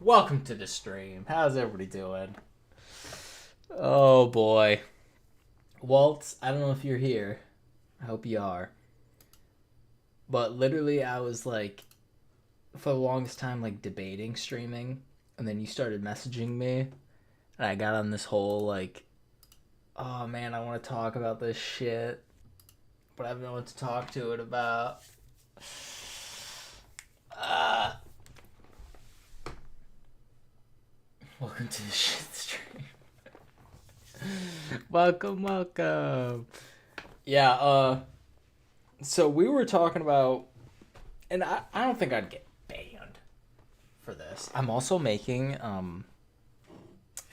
Welcome to the stream. How's everybody doing? Oh boy. Walt, I don't know if you're here. I hope you are. But literally, I was like, for the longest time, like debating streaming. And then you started messaging me. And I got on this whole, like, oh man, I want to talk about this shit. But I have no one to talk to it about. Welcome to the shit stream. welcome. Yeah, so we were talking about, and I don't think I'd get banned for this. I'm also making,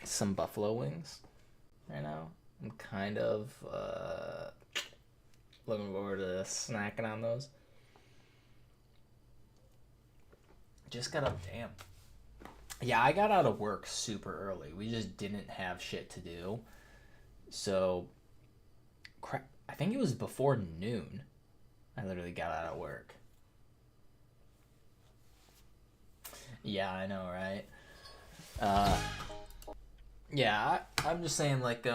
some buffalo wings right now. I'm kind of, looking forward to snacking on those. Just got up, damn. Yeah, I got out of work super early. We just didn't have shit to do. So, I think it was before noon. I literally got out of work. Yeah, I know, right? Yeah, I'm just saying, like,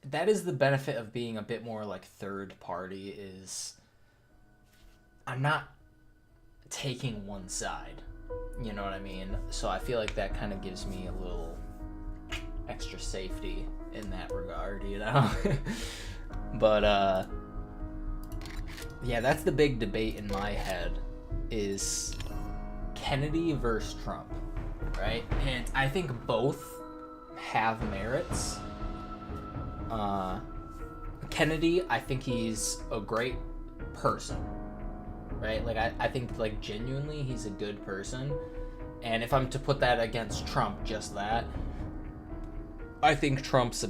that is the benefit of being a bit more, like, third party is I'm not taking one side. You know what I mean? So I feel like that kind of gives me a little extra safety in that regard, you know? But, yeah, that's the big debate in my head is Kennedy versus Trump, right? And I think both have merits. Kennedy, I think he's a great person, right? Like, I think, like, genuinely he's a good person. And if I'm to put that against Trump, just that, I think Trump's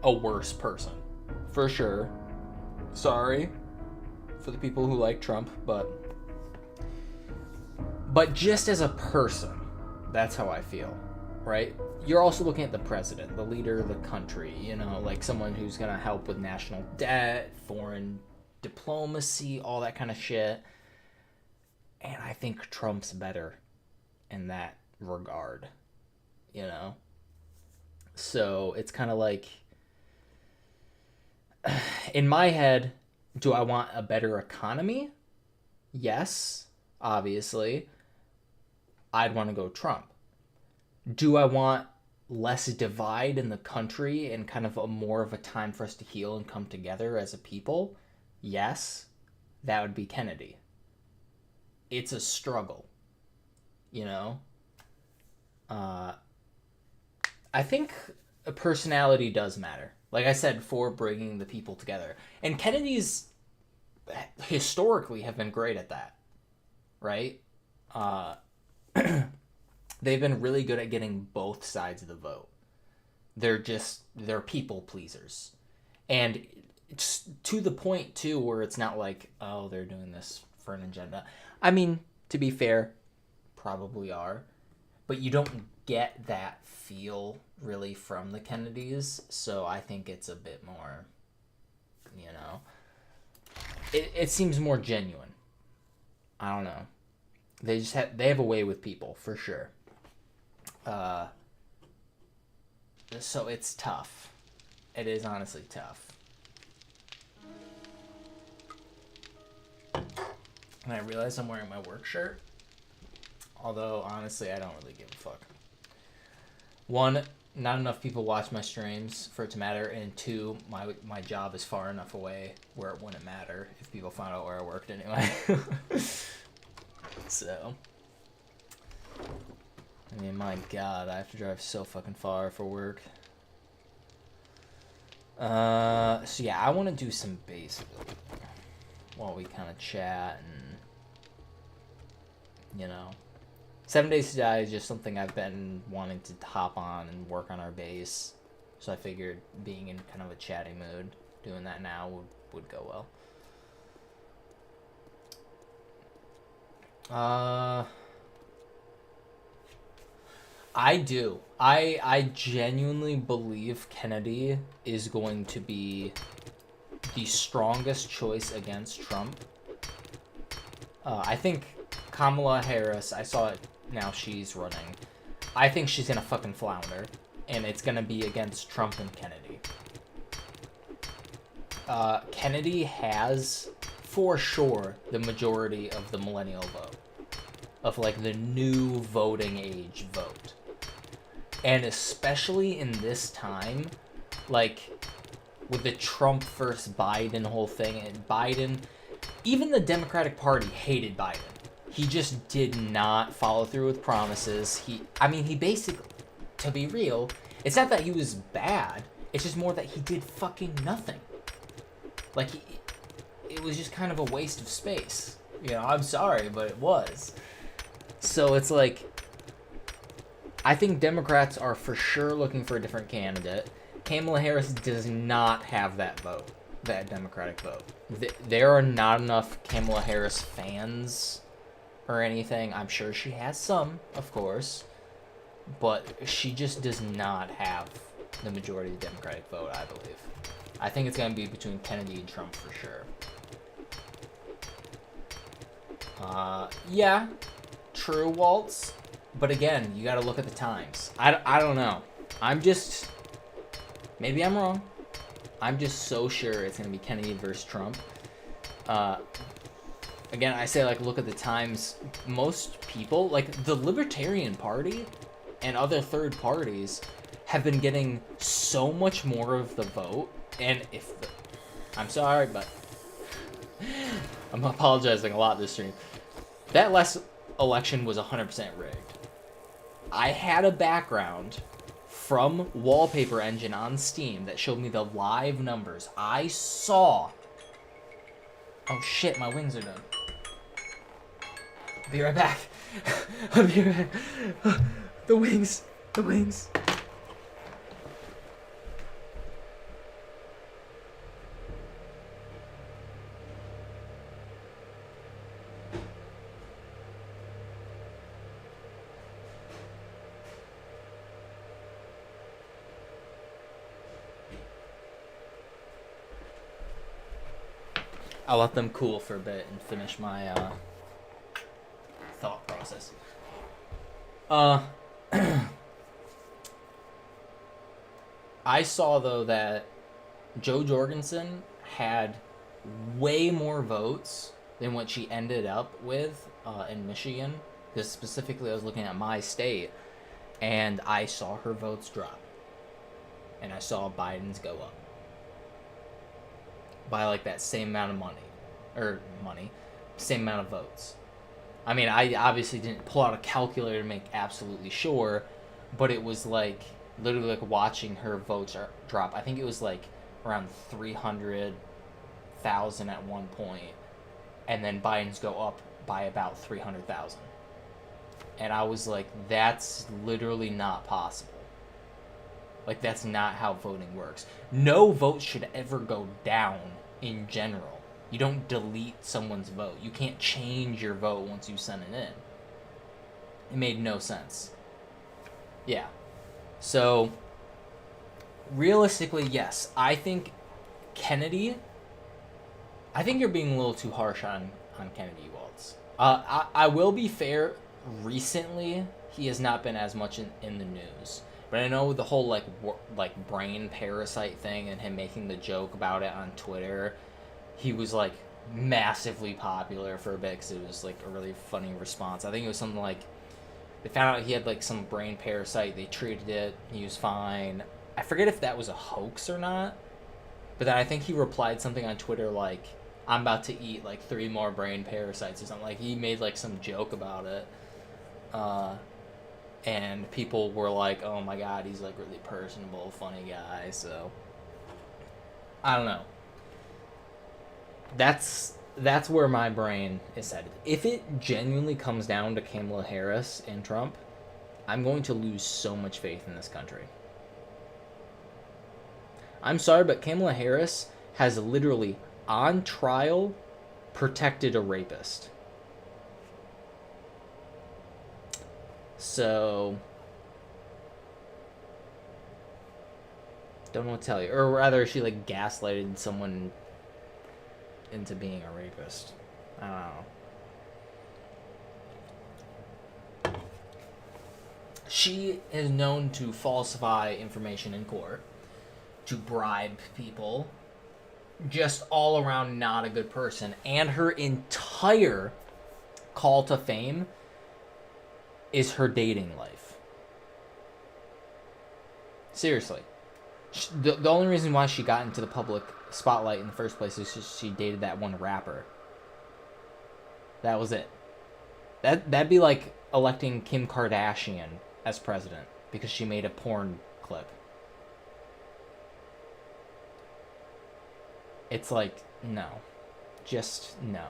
a worse person. For sure. Sorry for the people who like Trump, but just as a person, that's how I feel, right? You're also looking at the president, the leader of the country, you know, like someone who's going to help with national debt, foreign diplomacy, all that kind of shit. And I think Trump's better in that regard, you know? So it's kind of like, in my head, do I want a better economy? Yes, obviously. I'd want to go Trump. Do I want less divide in the country and kind of more of a time for us to heal and come together as a people? Yes, that would be Kennedy. It's a struggle, you know? I think a personality does matter. Like I said, for bringing the people together. And Kennedy's historically have been great at that, right? They've been really good at getting both sides of the vote. They're people pleasers. And it's to the point, too, where it's not like, oh, they're doing this for an agenda. I mean, to be fair, probably are. But you don't get that feel, really, from the Kennedys. So I think it's a bit more, you know. It seems more genuine. I don't know. They have a way with people, for sure. So it's tough. It is honestly tough. And I realize I'm wearing my work shirt. Although, honestly, I don't really give a fuck. One, not enough people watch my streams for it to matter. And two, my job is far enough away where it wouldn't matter if people found out where I worked anyway. So, I mean, my God, I have to drive so fucking far for work. So yeah, I want to do some base while we kind of chat and, you know, 7 Days to Die is just something I've been wanting to hop on and work on our base. So I figured being in kind of a chatting mood, doing that now would go well. I do. I genuinely believe Kennedy is going to be the strongest choice against Trump. I think Kamala Harris, I saw it now, she's running. I think she's gonna fucking flounder, and it's gonna be against Trump and Kennedy. Kennedy has, for sure, the majority of the millennial vote. Of, like, the new voting age vote. And especially in this time, like, with the Trump versus Biden whole thing, and Biden, even the Democratic Party hated Biden. He just did not follow through with promises. He basically, to be real, it's not that he was bad, it's just more that he did fucking nothing. Like, it was just kind of a waste of space. You know, I'm sorry, but it was. So it's like, I think Democrats are for sure looking for a different candidate. Kamala Harris does not have that vote, that Democratic vote. There are not enough Kamala Harris fans or anything. I'm sure she has some, of course, but she just does not have the majority of the Democratic vote, I believe. I think it's going to be between Kennedy and Trump for sure. Yeah, true, Waltz. But again, you got to look at the times. I don't know. Maybe I'm wrong. I'm just so sure it's going to be Kennedy versus Trump. Again, I say, like, look at the times. Most people, like, the Libertarian Party and other third parties have been getting so much more of the vote. And I'm sorry, but I'm apologizing a lot this stream. That last election was 100% rigged. I had a background from Wallpaper Engine on Steam that showed me the live numbers. I saw... Oh shit, my wings are done. I'll be right back. I'll be right back. The wings. I'll let them cool for a bit and finish my thought process. I saw, though, that Jo Jorgensen had way more votes than what she ended up with in Michigan. Because specifically I was looking at my state, and I saw her votes drop. And I saw Biden's go up. By, like, that same amount of same amount of votes. I mean, I obviously didn't pull out a calculator to make absolutely sure, but it was, like, literally, like, watching her votes drop. I think it was, like, around 300,000 at one point, and then Biden's go up by about 300,000. And I was like, that's literally not possible. Like, that's not how voting works. No vote should ever go down in general. You don't delete someone's vote. You can't change your vote once you send it in. It made no sense. Yeah. So, realistically, yes. I think Kennedy... I think you're being a little too harsh on Kennedy, Waltz. I will be fair. Recently, he has not been as much in the news. But I know the whole, like brain parasite thing and him making the joke about it on Twitter, he was, like, massively popular for a bit because it was, like, a really funny response. I think it was something like, they found out he had, like, some brain parasite, they treated it, he was fine. I forget if that was a hoax or not, but then I think he replied something on Twitter like, I'm about to eat, like, 3 more brain parasites or something. Like, he made, like, some joke about it. And people were like, oh my god, he's, like, really personable, funny guy, so... I don't know. That's where my brain is headed. If it genuinely comes down to Kamala Harris and Trump, I'm going to lose so much faith in this country. I'm sorry, but Kamala Harris has literally, on trial, protected a rapist. So, don't know what to tell you. Or rather, she, like, gaslighted someone into being a rapist. I don't know. She is known to falsify information in court, to bribe people, just all around not a good person. And her entire call to fame is her dating life. Seriously. The only reason why she got into the public spotlight in the first place is she dated that one rapper. That was it. That'd be like electing Kim Kardashian as president because she made a porn clip. It's like, no. Just no.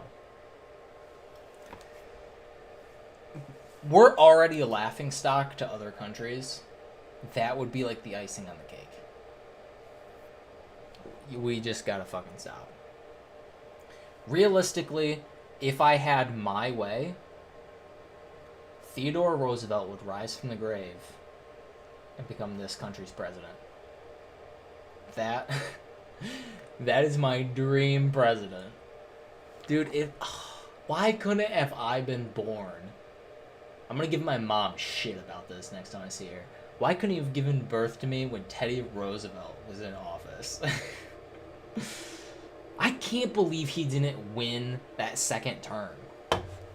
We're already a laughingstock to other countries. That would be like the icing on the cake. We just gotta fucking stop. Realistically, if I had my way, Theodore Roosevelt would rise from the grave and become this country's president. That is my dream president. Dude, why couldn't have I been born? I'm gonna give my mom shit about this next time I see her. Why couldn't you have given birth to me when Teddy Roosevelt was in office? I can't believe he didn't win that second term.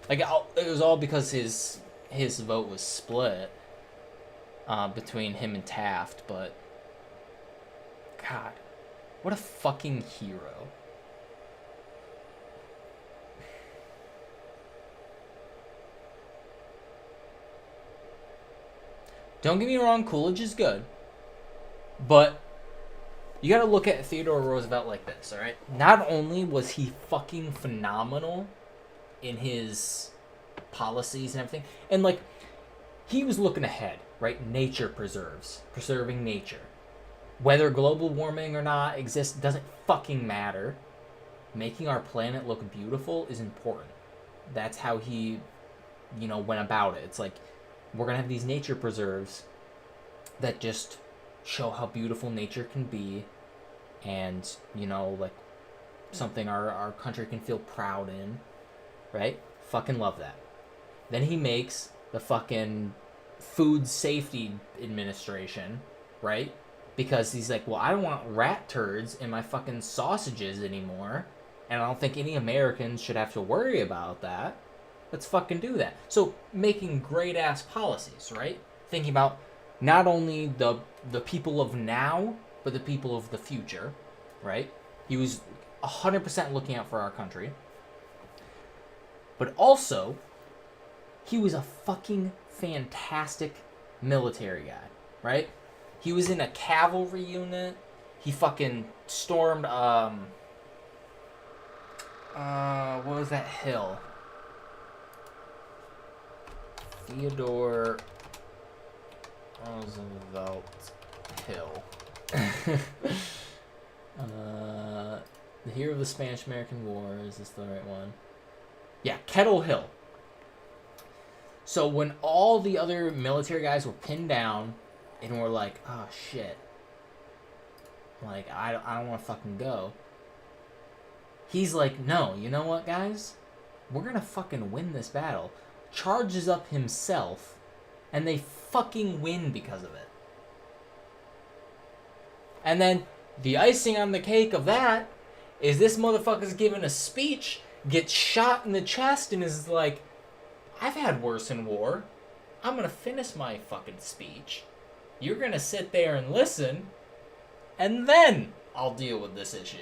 Like, it was all because his vote was split between him and Taft, but God, what a fucking hero. Don't get me wrong, Coolidge is good, but you gotta look at Theodore Roosevelt like this, alright? Not only was he fucking phenomenal in his policies and everything, and like, he was looking ahead, right? Nature preserving nature. Whether global warming or not exists doesn't fucking matter. Making our planet look beautiful is important. That's how he, went about it. It's like, we're gonna have these nature preserves that just show how beautiful nature can be, and like something our country can feel proud in, right? Fucking love that. Then he makes the fucking Food Safety Administration, right? Because he's like, well, I don't want rat turds in my fucking sausages anymore, and I don't think any Americans should have to worry about that. Let's fucking do that. So, making great-ass policies, right? Thinking about not only the people of now, but the people of the future, right? He was 100% looking out for our country. But also, he was a fucking fantastic military guy, right? He was in a cavalry unit. He fucking stormed, what was that hill? Theodore Roosevelt Hill. The hero of the Spanish-American War. Is this the right one? Yeah, Kettle Hill. So when all the other military guys were pinned down and were like, oh shit, like I don't want to fucking go, he's like, no, you know what, guys? We're gonna fucking win this battle. Charges up himself, and they fucking win because of it. And then the icing on the cake of that is this motherfucker's giving a speech, gets shot in the chest, and is like, I've had worse in war. I'm gonna finish my fucking speech. You're gonna sit there and listen, and then I'll deal with this issue.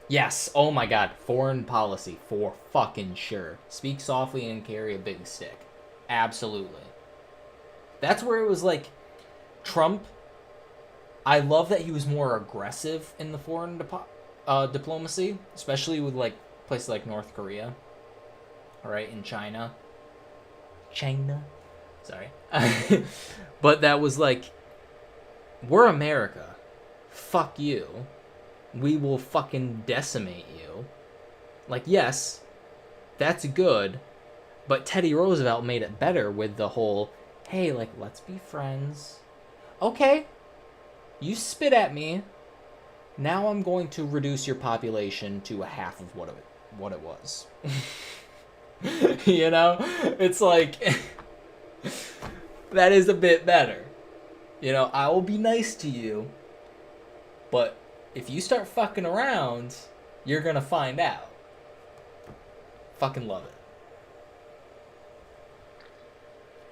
Yes, oh my god, foreign policy, for fucking sure. Speak softly and carry a big stick. Absolutely. That's where it was like, Trump, I love that he was more aggressive in the foreign diplomacy, especially with like places like North Korea, alright, in China. Sorry. But that was like, we're America. Fuck you. We will fucking decimate you. Like, yes, that's good, but Teddy Roosevelt made it better with the whole, hey, like, let's be friends. Okay, you spit at me. Now I'm going to reduce your population to a half of what it was. You know? It's like, that is a bit better. You know, I will be nice to you, but if you start fucking around, you're gonna find out. Fucking love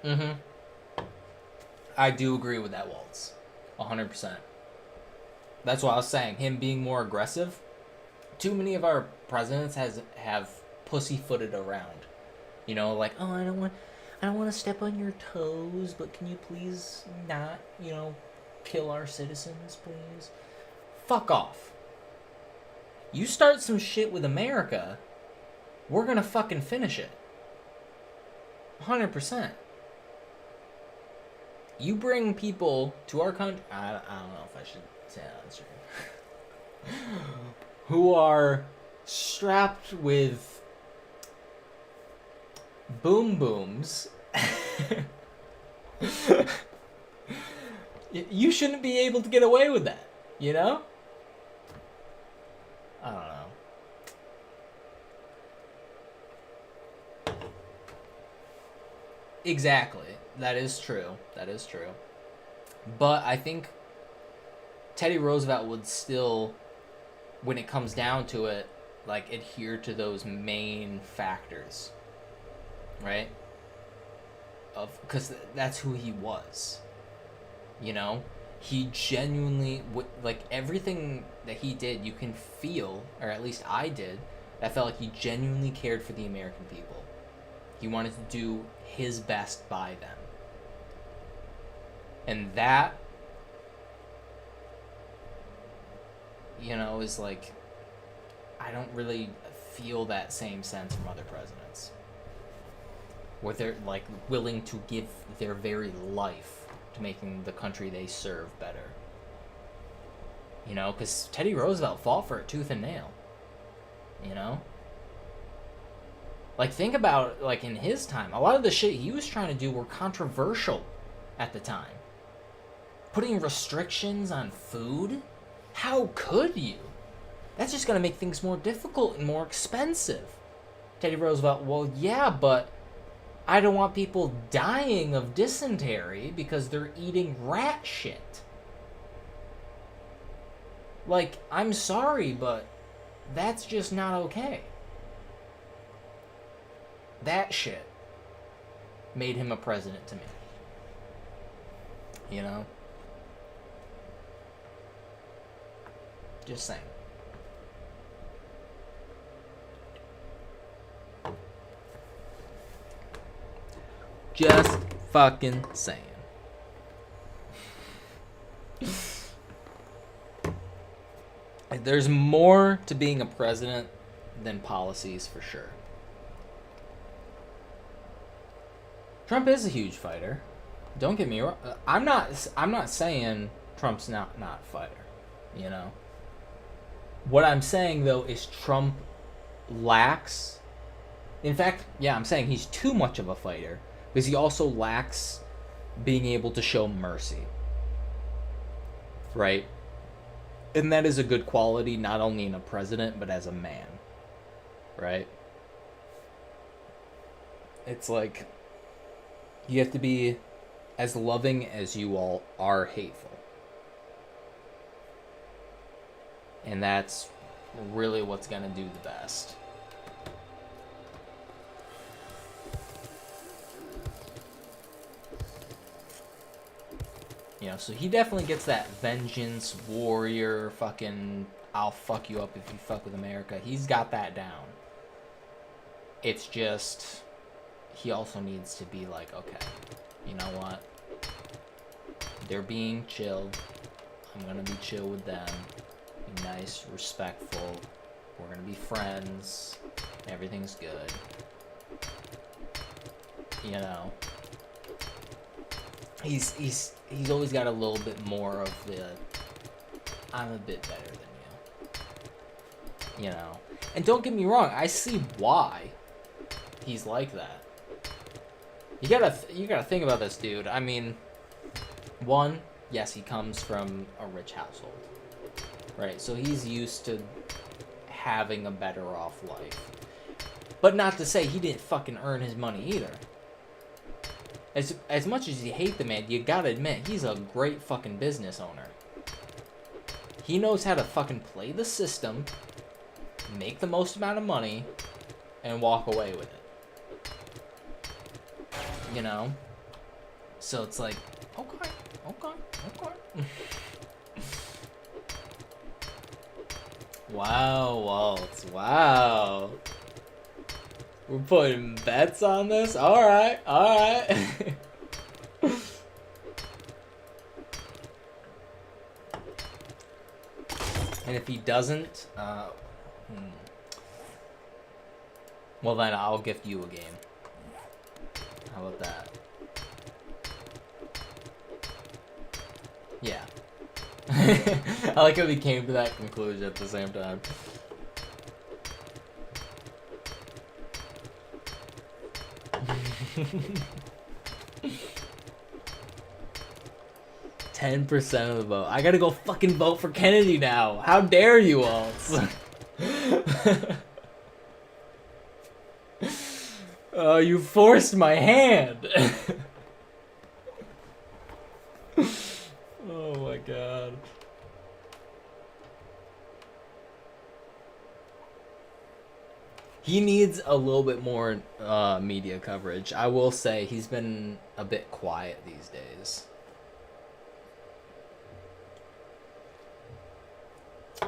it. Mm-hmm. I do agree with that, Waltz. 100%. That's what I was saying. Him being more aggressive. Too many of our presidents have pussyfooted around. You know, like, oh, I don't want to step on your toes, but can you please not, you know, kill our citizens, please? Fuck off. You start some shit with America, we're gonna fucking finish it. 100%. You bring people to our country, I don't know if I should say that, who are strapped with boom booms. You shouldn't be able to get away with that, you know? I don't know. Exactly. That is true. That is true. But I think Teddy Roosevelt would still, when it comes down to it, like, adhere to those main factors. Right? Because that's who he was. You know? He genuinely, like, everything that he did, you can feel, or at least I did, I felt like he genuinely cared for the American people. He wanted to do his best by them. And that, you know, is like, I don't really feel that same sense from other presidents. Where they're, like, willing to give their very life to making the country they serve better. You know, because Teddy Roosevelt fought for it tooth and nail. You know? Like, think about, like, in his time, a lot of the shit he was trying to do were controversial at the time. Putting restrictions on food? How could you? That's just going to make things more difficult and more expensive. Teddy Roosevelt, well, yeah, but I don't want people dying of dysentery because they're eating rat shit. Like, I'm sorry, but that's just not okay. That shit made him a president to me. You know? Just saying. Just fucking saying. There's more to being a president than policies, for sure. Trump is a huge fighter. Don't get me wrong. I'm not saying Trump's not a fighter. You know. What I'm saying, though, is Trump lacks. In fact, yeah, I'm saying he's too much of a fighter because he also lacks being able to show mercy. Right? And that is a good quality, not only in a president, but as a man. Right? It's like, you have to be as loving as you all are hateful. And that's really what's going to do the best. You know, so he definitely gets that vengeance, warrior, fucking, I'll fuck you up if you fuck with America. He's got that down. It's just, he also needs to be like, okay, you know what? They're being chill. I'm gonna be chill with them. Be nice, respectful. We're gonna be friends. Everything's good. You know. He's always got a little bit more of the, I'm a bit better than you. You know. And don't get me wrong, I see why he's like that. You gotta think about this dude. I mean, one, yes, he comes from a rich household, right? So he's used to having a better off life. But not to say he didn't fucking earn his money either. As much as you hate the man, you gotta admit, he's a great fucking business owner. He knows how to fucking play the system, make the most amount of money, and walk away with it. You know? So it's like, okay. Wow, Waltz, wow. We're putting bets on this? Alright. And if he doesn't, well then I'll gift you a game. How about that? Yeah. I like how we came to that conclusion at the same time. %10 of the vote. I gotta go fucking vote for Kennedy now. How dare you all? Oh, you forced my hand. Oh my god. He needs a little bit more media coverage. I will say he's been a bit quiet these days.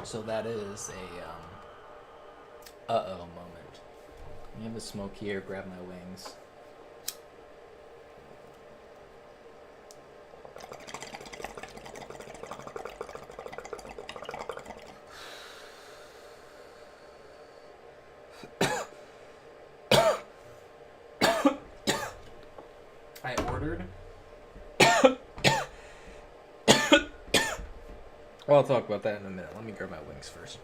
So that is a uh-oh moment. You have a smoke here, grab my wings. I ordered. Well, I'll talk about that in a minute. Let me grab my wings first.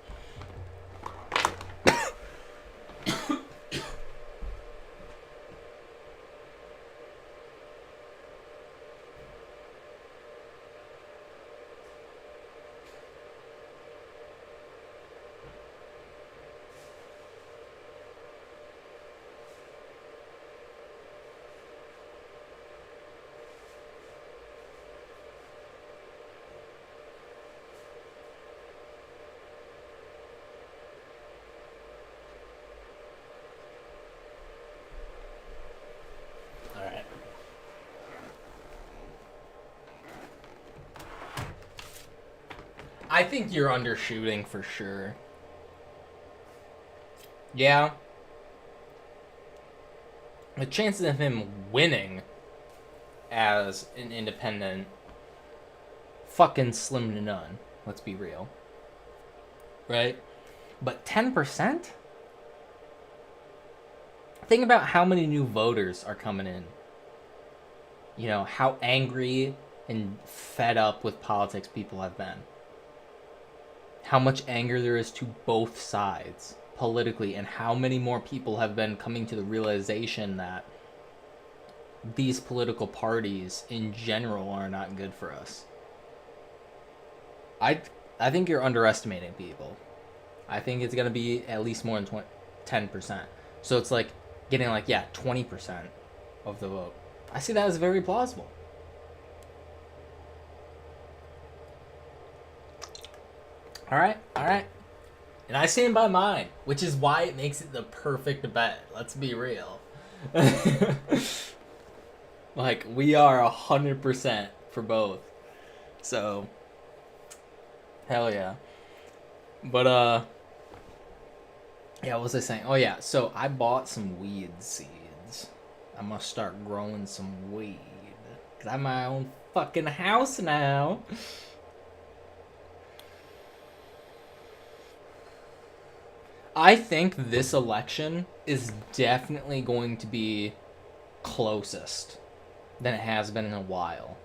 I think you're undershooting for sure. Yeah. The chances of him winning as an independent, fucking slim to none. Let's be real. Right? But 10%? Think about how many new voters are coming in. You know, how angry and fed up with politics people have been. How much anger there is to both sides politically, and how many more people have been coming to the realization that these political parties in general are not good for us. I think you're underestimating people. I think it's going to be at least more than 10%. So it's like getting 20% of the vote. I see that as very plausible. All right. And I stand by mine, which is why it makes it the perfect bet. Let's be real. We are 100% for both. So, hell yeah. But, yeah, what was I saying? Oh, yeah, so I bought some weed seeds. I'm gonna start growing some weed. Because I have my own fucking house now. I think this election is definitely going to be closest than it has been in a while.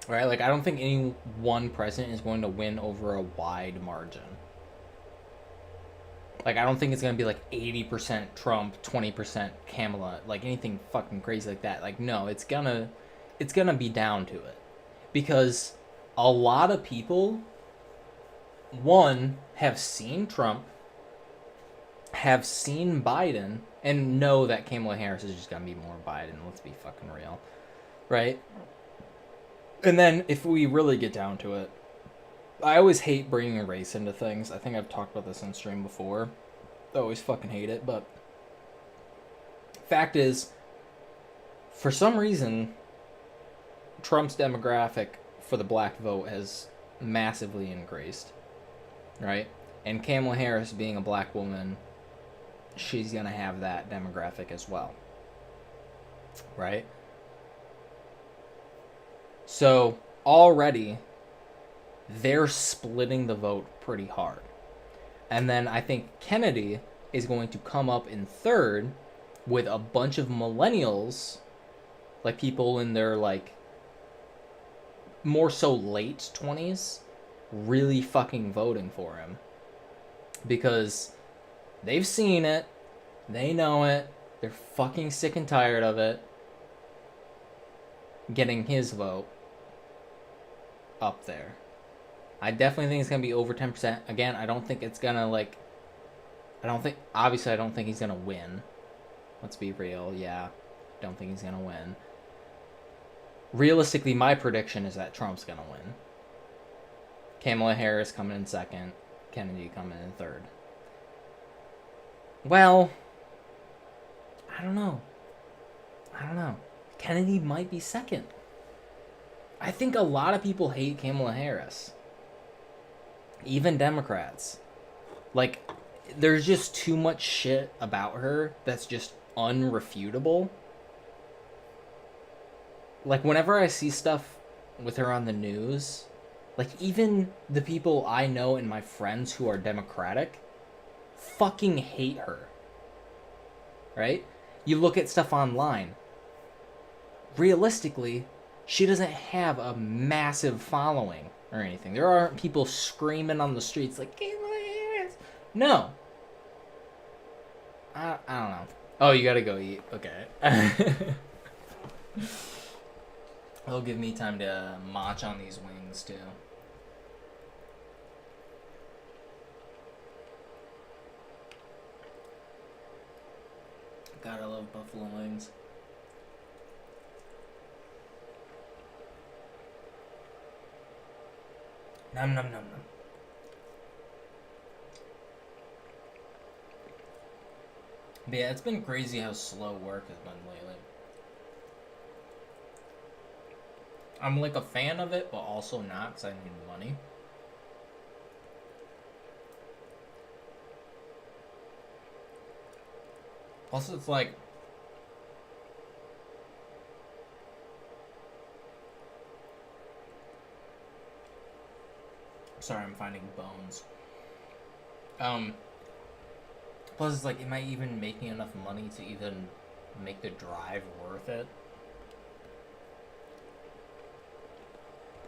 Right? I don't think any one president is going to win over a wide margin. I don't think it's going to be 80% Trump, 20% Kamala, anything fucking crazy like that. No, it's gonna be down to it. Because a lot of people, one, have seen Trump, have seen Biden and know that Kamala Harris is just gonna be more Biden. Let's be fucking real, right? And then if we really get down to it, I always hate bringing race into things. I think I've talked about this on stream before. I always fucking hate it, but fact is, for some reason, Trump's demographic for the black vote has massively increased, right? And Kamala Harris being a black woman, she's gonna have that demographic as well, right? So already they're splitting the vote pretty hard. And then I think Kennedy is going to come up in third with a bunch of millennials, like people in their like more so late 20s, really fucking voting for him. Because they've seen it, they know it, they're fucking sick and tired of it. Getting his vote up there. I definitely think it's going to be over 10%. Again, I don't think it's going to like... Obviously, I don't think he's going to win. Let's be real, yeah. Don't think he's going to win. Realistically, my prediction is that Trump's going to win. Kamala Harris coming in second. Kennedy coming in third. Well, I don't know. Kennedy might be second. I think a lot of people hate Kamala Harris. Even Democrats. Like, there's just too much shit about her that's just unrefutable. Like, whenever I see stuff with her on the news, like, even the people I know and my friends who are Democratic fucking hate her. Right? You look at stuff online. Realistically, she doesn't have a massive following or anything. There aren't people screaming on the streets like, no. I don't know. Oh, you gotta go eat. Okay. It'll give me time to munch on these wings, too. God, I love buffalo wings. Nom nom nom nom. But yeah, it's been crazy how slow work has been lately. I'm like a fan of it, but also not because I need money. Also, it's like... Sorry, I'm finding bones. Plus, it's like, am I even making enough money to even make the drive worth it?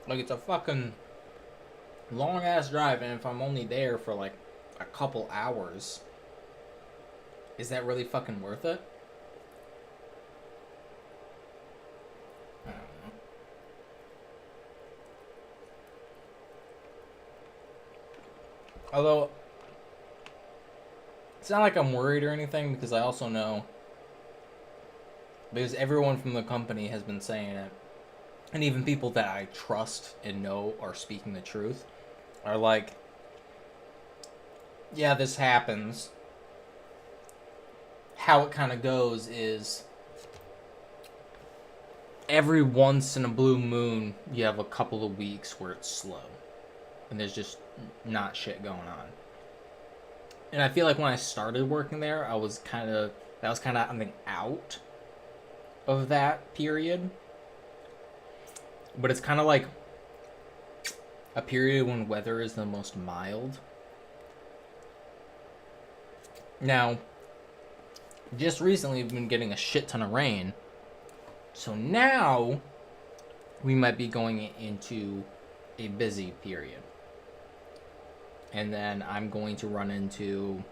Like, it's a fucking long-ass drive, and if I'm only there for, like, a couple hours, is that really fucking worth it? I don't know. Although, it's not like I'm worried or anything, because I also know, because everyone from the company has been saying it, and even people that I trust and know are speaking the truth, are like, yeah, this happens. How it kind of goes is, every once in a blue moon, you have a couple of weeks where it's slow. And there's just not shit going on. And I feel like when I started working there, that was kind of on the out of that period. But it's kind of like a period when weather is the most mild. Now, just recently we've been getting a shit ton of rain. So now we might be going into a busy period. And then I'm going to run into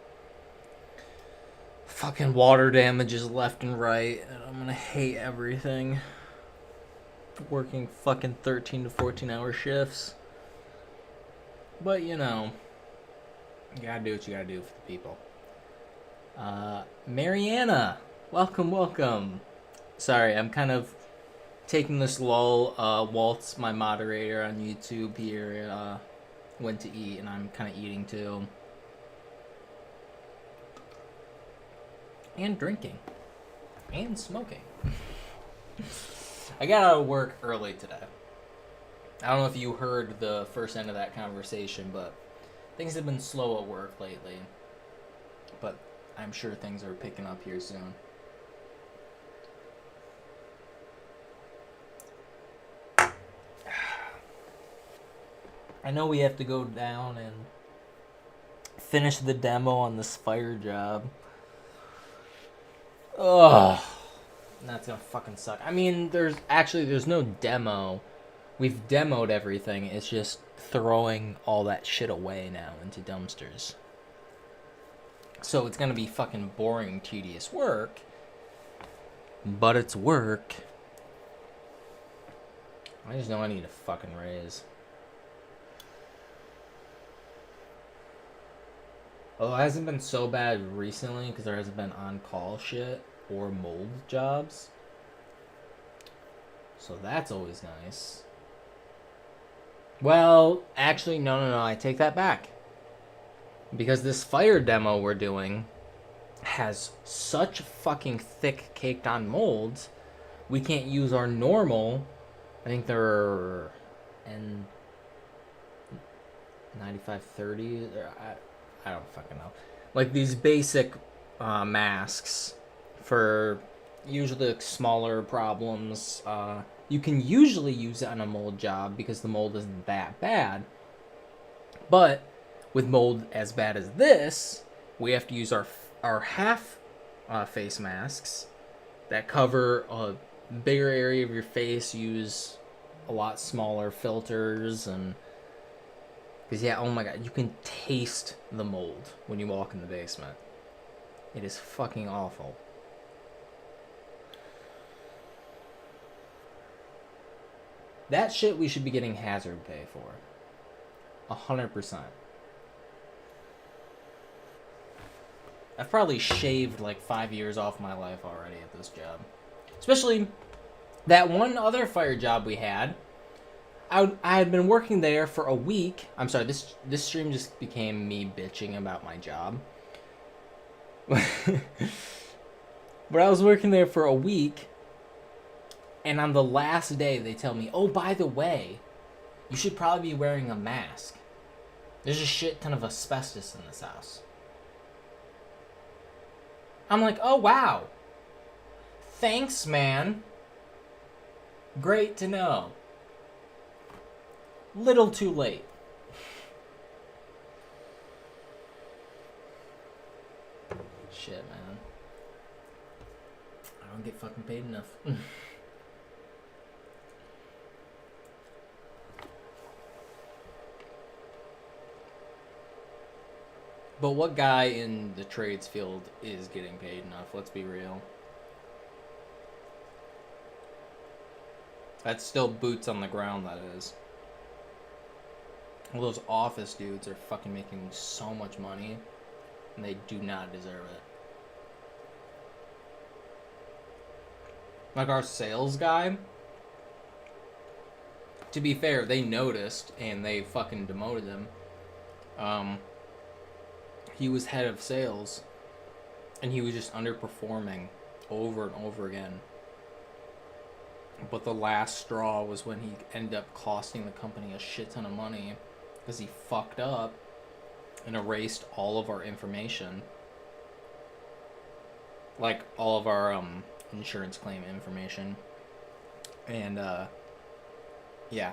fucking water damages left and right. And I'm going to hate everything. Working fucking 13 to 14 hour shifts. But, you know, you gotta do what you gotta do for the people. Mariana, welcome. Sorry, I'm kind of taking this lull. Walt's my moderator on YouTube here. Went to eat, and I'm kind of eating too. And drinking. And smoking. I got out of work early today. I don't know if you heard the first end of that conversation, but things have been slow at work lately. But I'm sure things are picking up here soon. I know we have to go down and finish the demo on this fire job. Ugh. That's gonna fucking suck. I mean, there's no demo. We've demoed everything. It's just throwing all that shit away now into dumpsters. So it's gonna be fucking boring, tedious work. But it's work. I just know I need a fucking raise. Although it hasn't been so bad recently because there hasn't been on-call shit or mold jobs. So that's always nice. Well, actually, no, I take that back. Because this fire demo we're doing has such fucking thick caked on molds, we can't use our normal, I think they're N9530, I don't fucking know. Like these basic masks for usually like smaller problems. You can usually use it on a mold job because the mold isn't that bad. But with mold as bad as this, we have to use our half face masks that cover a bigger area of your face, use a lot smaller filters, and because yeah, oh my god, you can taste the mold when you walk in the basement. It is fucking awful. That shit we should be getting hazard pay for. 100%. I've probably shaved like 5 years off my life already at this job. Especially that one other fire job we had. I had been working there for a week. I'm sorry, this stream just became me bitching about my job. But I was working there for a week, and on the last day they tell me, oh, by the way, you should probably be wearing a mask. There's a shit ton of asbestos in this house. I'm like, oh, wow. Thanks, man. Great to know. Little too late. Shit, man. I don't get fucking paid enough. But what guy in the trades field is getting paid enough? Let's be real. That's still boots on the ground, that is. All those office dudes are fucking making so much money, and they do not deserve it. Like our sales guy, to be fair, they noticed, and they fucking demoted him. He was head of sales, and he was just underperforming over and over again. But the last straw was when he ended up costing the company a shit ton of money because he fucked up and erased all of our information. Like, all of our insurance claim information. And, yeah.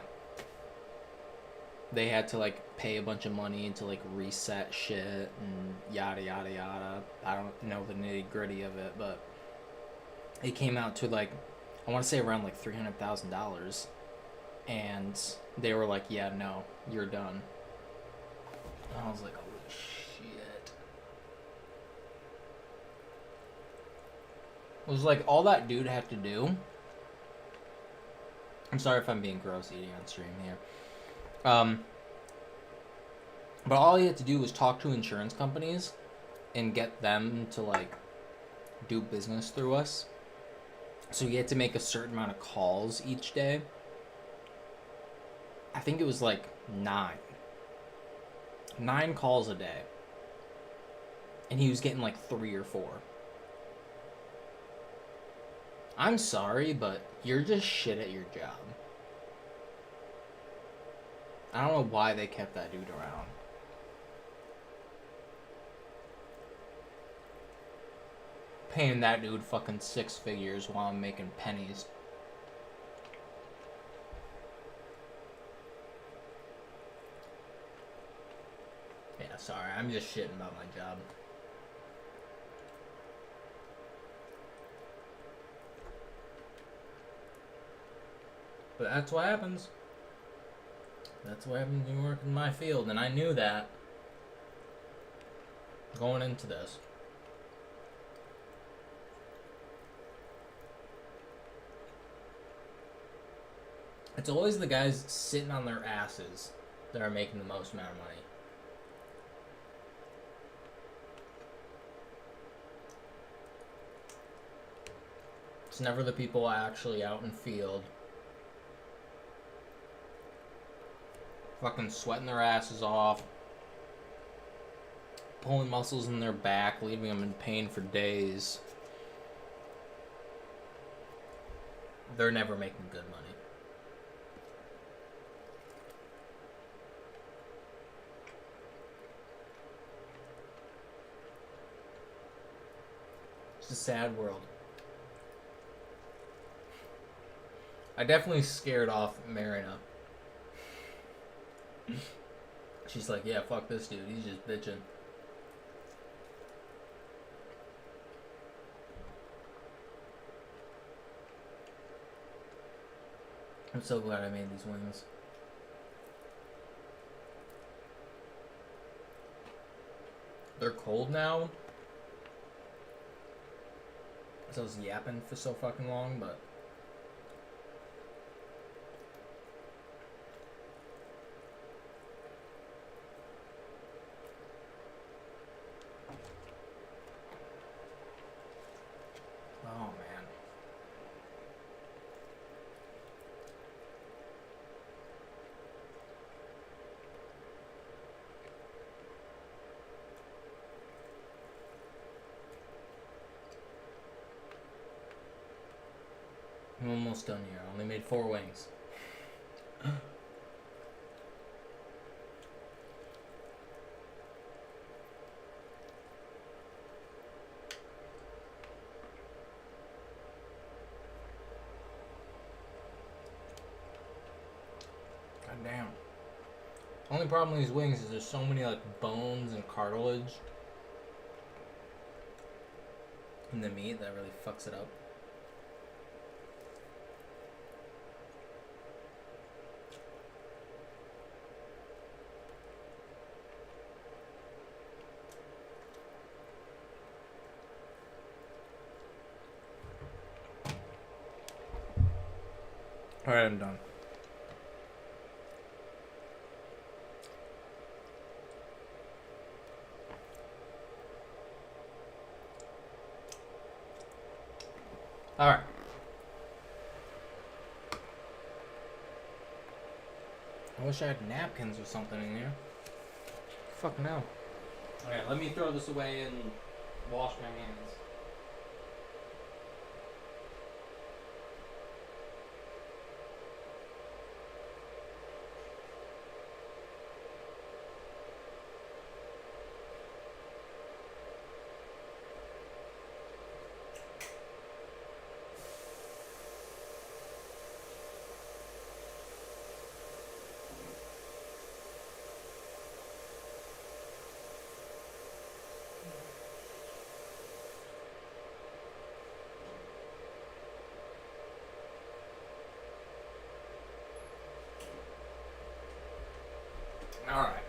They had to, like, pay a bunch of money to, like, reset shit and yada, yada, yada. I don't know the nitty-gritty of it, but it came out to, like, I want to say around, like, $300,000. And they were like, yeah, no, you're done. And I was like, holy shit. It was like, all that dude had to do... I'm sorry if I'm being gross eating on stream here. But all he had to do was talk to insurance companies and get them to like do business through us. So you had to make a certain amount of calls each day. I think it was like 9 calls a day. And he was getting like 3 or 4. I'm sorry, but you're just shit at your job. I don't know why they kept that dude around. Paying that dude fucking 6 figures while I'm making pennies. Yeah, sorry, I'm just shitting about my job. But that's what happens. That's what happens when you work in my field, and I knew that going into this. It's always the guys sitting on their asses that are making the most amount of money. It's never the people actually out in field fucking sweating their asses off, pulling muscles in their back, leaving them in pain for days. They're never making good money. It's a sad world. I definitely scared off Marina. She's like, yeah, fuck this dude. He's just bitching. I'm so glad I made these wings. They're cold now. So I was yapping for so fucking long, but... oh, man. I'm almost done here. I only made 4 wings. God damn. Only problem with these wings is there's so many like bones and cartilage in the meat that really fucks it up. Alright, I'm done. Alright. I wish I had napkins or something in here. Fuck no. Alright, let me throw this away and wash my hands. Alright.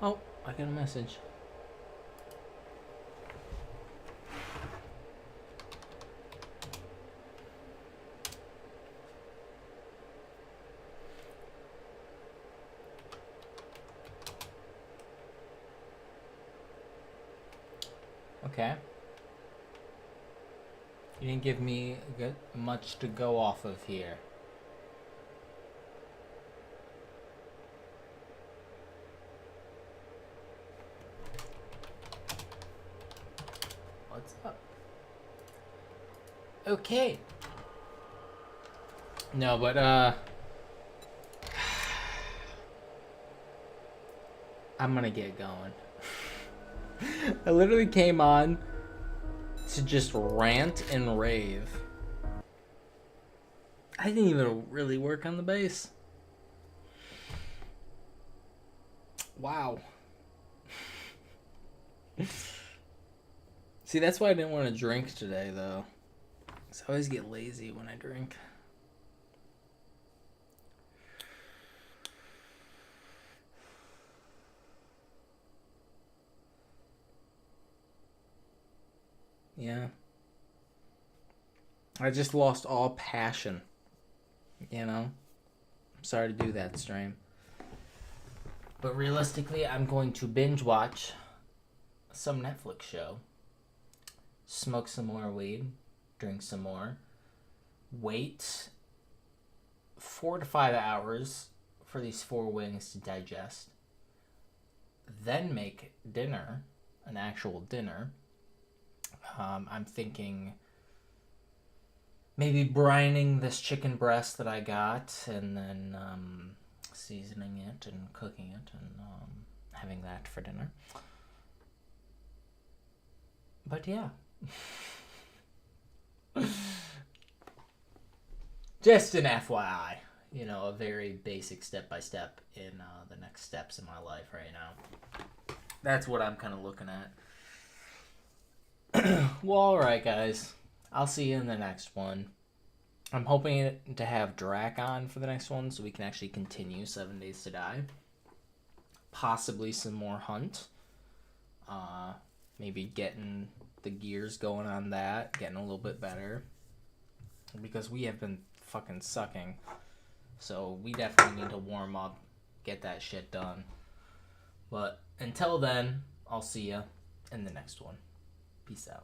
Oh, I got a message. Okay. You didn't give me much to go off of here. What's up? Okay. No, but I'm gonna get going. I literally came on to just rant and rave. I didn't even really work on the bass. Wow. See, that's why I didn't want to drink today, though. 'Cause I always get lazy when I drink. Yeah. I just lost all passion. You know? I'm sorry to do that, stream. But realistically, I'm going to binge watch some Netflix show. Smoke some more weed. Drink some more. Wait 4 to 5 hours for these 4 wings to digest. Then make dinner. An actual dinner. I'm thinking maybe brining this chicken breast that I got and then seasoning it and cooking it and having that for dinner. But yeah. Just an FYI. You know, a very basic step-by-step in the next steps in my life right now. That's what I'm kind of looking at. Well, alright, guys. I'll see you in the next one. I'm hoping to have Drac on for the next one so we can actually continue 7 Days to Die. Possibly some more Hunt. Maybe getting the gears going on that. Getting a little bit better. Because we have been fucking sucking. So we definitely need to warm up. Get that shit done. But until then, I'll see ya in the next one. Peace out.